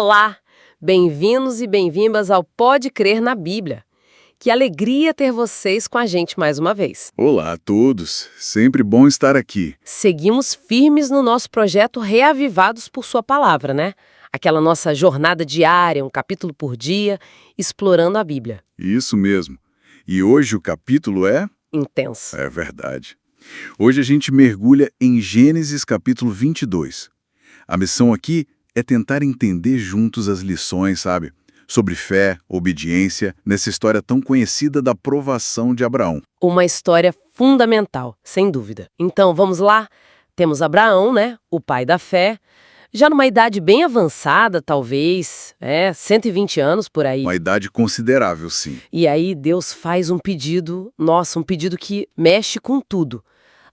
Olá! Bem-vindos e bem-vindas ao Pode Crer na Bíblia. Que alegria ter vocês com a gente mais uma vez. Olá a todos, sempre bom estar aqui. Seguimos firmes no nosso projeto Reavivados por Sua Palavra, né? Aquela nossa jornada diária, um capítulo por dia, explorando a Bíblia. Isso mesmo. E hoje o capítulo é? Intenso. É verdade. Hoje a gente mergulha em Gênesis capítulo 22. A missão aqui é tentar entender juntos as lições, sabe? Sobre fé, obediência, nessa história tão conhecida da provação de Abraão. Uma história fundamental, sem dúvida. Então, vamos lá? Temos Abraão, né? O pai da fé. Já numa idade bem avançada, talvez, 120 anos por aí. Uma idade considerável, sim. E aí Deus faz um pedido, um pedido que mexe com tudo.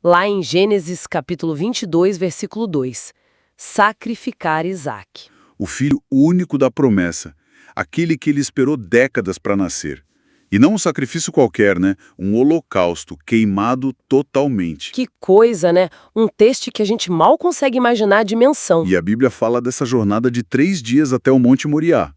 Lá em Gênesis capítulo 22, versículo 2. Sacrificar Isaque. O filho único da promessa, aquele que ele esperou décadas para nascer. E não um sacrifício qualquer, né? Um holocausto queimado totalmente. Que coisa, né? Um texto que a gente mal consegue imaginar a dimensão. E a Bíblia fala dessa jornada de 3 dias até o Monte Moriá.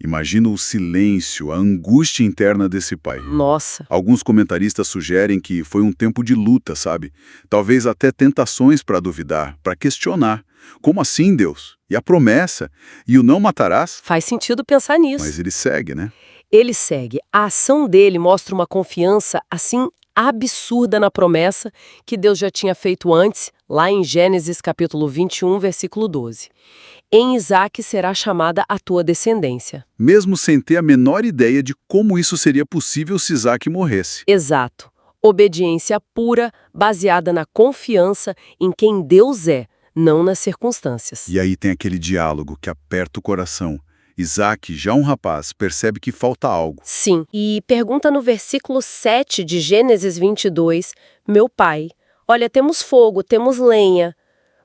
Imagina o silêncio, a angústia interna desse pai. Nossa. Alguns comentaristas sugerem que foi um tempo de luta, sabe? Talvez até tentações para duvidar, para questionar. Como assim, Deus? E a promessa? E o não matarás? Faz sentido pensar nisso. Mas ele segue, né? Ele segue. A ação dele mostra uma confiança, assim, absurda na promessa que Deus já tinha feito antes, lá em Gênesis capítulo 21, versículo 12. Em Isaque será chamada a tua descendência. Mesmo sem ter a menor ideia de como isso seria possível se Isaque morresse. Exato. Obediência pura, baseada na confiança em quem Deus é, não nas circunstâncias. E aí tem aquele diálogo que aperta o coração. Isaque, já um rapaz, percebe que falta algo. Sim, e pergunta no versículo 7 de Gênesis 22, meu pai, olha, temos fogo, temos lenha,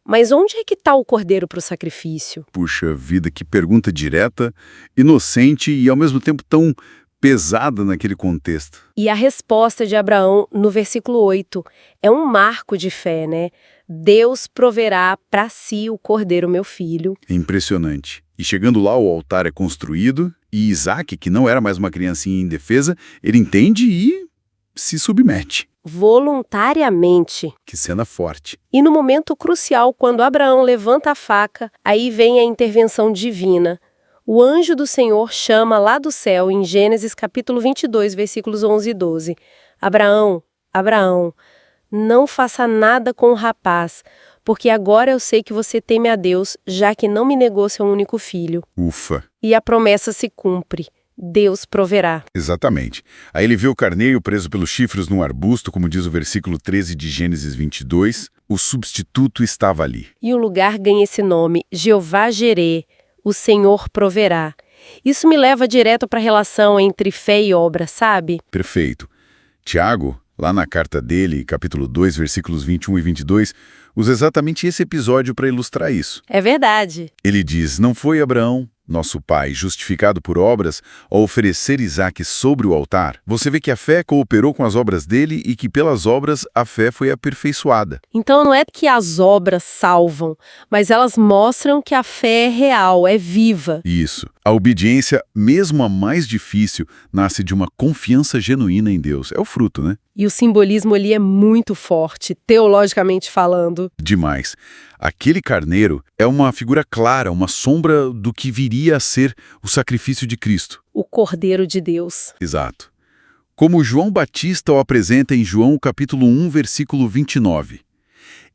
mas onde é que está o cordeiro para o sacrifício? Puxa vida, que pergunta direta, inocente e ao mesmo tempo tão pesada naquele contexto. E a resposta de Abraão no versículo 8 é um marco de fé, né? Deus proverá para si o cordeiro, meu filho. É impressionante. E chegando lá, o altar é construído e Isaque, que não era mais uma criancinha indefesa, ele entende e se submete. Voluntariamente. Que cena forte. E no momento crucial, quando Abraão levanta a faca, aí vem a intervenção divina. O anjo do Senhor chama lá do céu, em Gênesis capítulo 22, versículos 11 e 12. Abraão, Abraão, não faça nada com o rapaz, porque agora eu sei que você teme a Deus, já que não me negou seu único filho. Ufa. E a promessa se cumpre. Deus proverá. Exatamente. Aí ele vê o carneiro preso pelos chifres num arbusto, como diz o versículo 13 de Gênesis 22. O substituto estava ali. E o lugar ganha esse nome, Jeová Jireh, o Senhor proverá. Isso me leva direto para a relação entre fé e obra, sabe? Perfeito. Tiago, lá na carta dele, capítulo 2, versículos 21 e 22, usa exatamente esse episódio para ilustrar isso. É verdade. Ele diz, não foi Abraão, nosso pai, justificado por obras, ao oferecer Isaque sobre o altar? Você vê que a fé cooperou com as obras dele e que pelas obras a fé foi aperfeiçoada. Então não é que as obras salvam, mas elas mostram que a fé é real, é viva. Isso. A obediência, mesmo a mais difícil, nasce de uma confiança genuína em Deus. É o fruto, né? E o simbolismo ali é muito forte, teologicamente falando. Demais. Aquele carneiro é uma figura clara, uma sombra do que viria a ser o sacrifício de Cristo. O Cordeiro de Deus. Exato. Como João Batista o apresenta em João capítulo 1, versículo 29.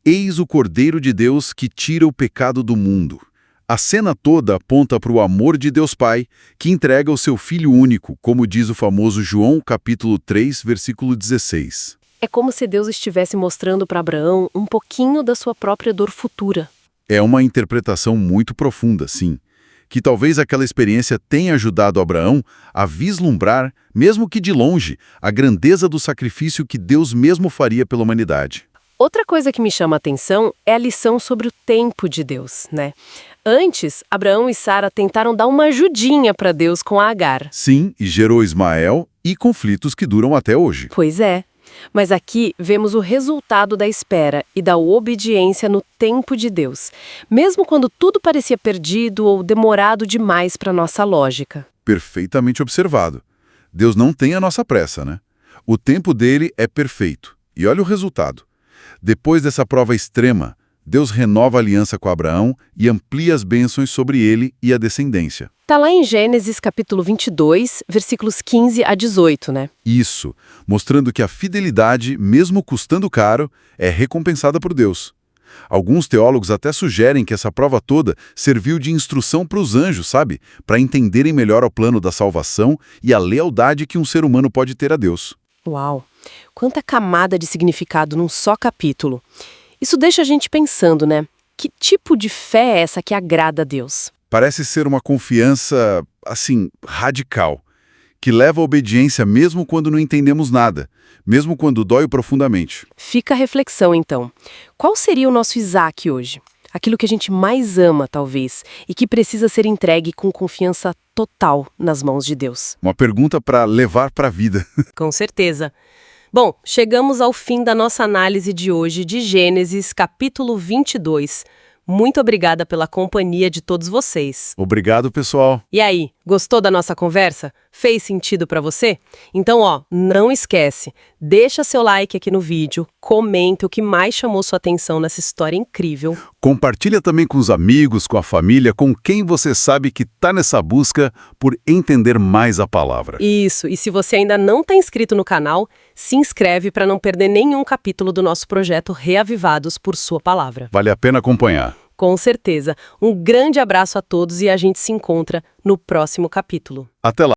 Eis o Cordeiro de Deus que tira o pecado do mundo. A cena toda aponta para o amor de Deus Pai, que entrega o seu Filho único, como diz o famoso João capítulo 3, versículo 16. É como se Deus estivesse mostrando para Abraão um pouquinho da sua própria dor futura. É uma interpretação muito profunda, sim, que talvez aquela experiência tenha ajudado Abraão a vislumbrar, mesmo que de longe, a grandeza do sacrifício que Deus mesmo faria pela humanidade. Outra coisa que me chama a atenção é a lição sobre o tempo de Deus, né? Antes, Abraão e Sara tentaram dar uma ajudinha para Deus com a Agar. Sim, e gerou Ismael e conflitos que duram até hoje. Pois é. Mas aqui vemos o resultado da espera e da obediência no tempo de Deus, mesmo quando tudo parecia perdido ou demorado demais para nossa lógica. Perfeitamente observado. Deus não tem a nossa pressa, né? O tempo dele é perfeito. E olha o resultado. Depois dessa prova extrema, Deus renova a aliança com Abraão e amplia as bênçãos sobre ele e a descendência. Tá lá em Gênesis capítulo 22, versículos 15 a 18, né? Isso, mostrando que a fidelidade, mesmo custando caro, é recompensada por Deus. Alguns teólogos até sugerem que essa prova toda serviu de instrução para os anjos, sabe? Para entenderem melhor o plano da salvação e a lealdade que um ser humano pode ter a Deus. Uau! Quanta camada de significado num só capítulo. Isso deixa a gente pensando, né? Que tipo de fé é essa que agrada a Deus? Parece ser uma confiança, assim, radical, que leva à obediência mesmo quando não entendemos nada, mesmo quando dói profundamente. Fica a reflexão, então. Qual seria o nosso Isaac hoje? Aquilo que a gente mais ama, talvez, e que precisa ser entregue com confiança total nas mãos de Deus. Uma pergunta para levar para a vida. Com certeza. Bom, chegamos ao fim da nossa análise de hoje de Gênesis, capítulo 22. Muito obrigada pela companhia de todos vocês. Obrigado, pessoal. E aí, gostou da nossa conversa? Fez sentido pra você? Então, não esquece, deixa seu like aqui no vídeo, comenta o que mais chamou sua atenção nessa história incrível. Compartilha também com os amigos, com a família, com quem você sabe que está nessa busca por entender mais a palavra. Isso, e se você ainda não está inscrito no canal, se inscreve para não perder nenhum capítulo do nosso projeto Reavivados por Sua Palavra. Vale a pena acompanhar. Com certeza. Um grande abraço a todos e a gente se encontra no próximo capítulo. Até lá.